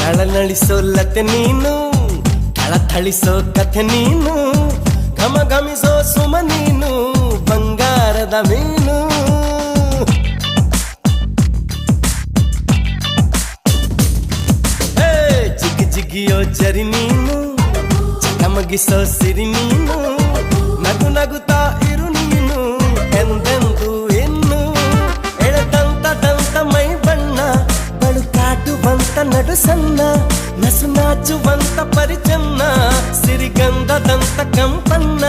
ಥಳನಳಿಸೋ ಲತೆ ನೀನು, ಥಳಥಳಿಸೋ ಕಥೆ ನೀನು, ಘಮ ಘಮಿಸೋ ಸುಮ ನೀನು, ಬಂಗಾರದ ಮೀನು. ಜಿಗಿ ಜಿಗಿಯೋ ಜರಿ ನೀನು, ಚಕಮಗಿಸೋ ಸಿರಿ ನೀನು, ನಗು ನಗುತ್ತಾ ಇರು ನೀನು ಎಂದೆಂದು ಇನ್ನು. ಎಳೆದಂತ ದಂತ ಮೈ ಬಣ್ಣ, ಬಳುಕಾಟುವಂತ ನಡು ಸಣ್ಣ, ನಸು ನಾಚುವಂತ ಪರಿಚನ್ನ, ಸಿರಿಗಂಧದಂತ ಕಂಪನ್ನ.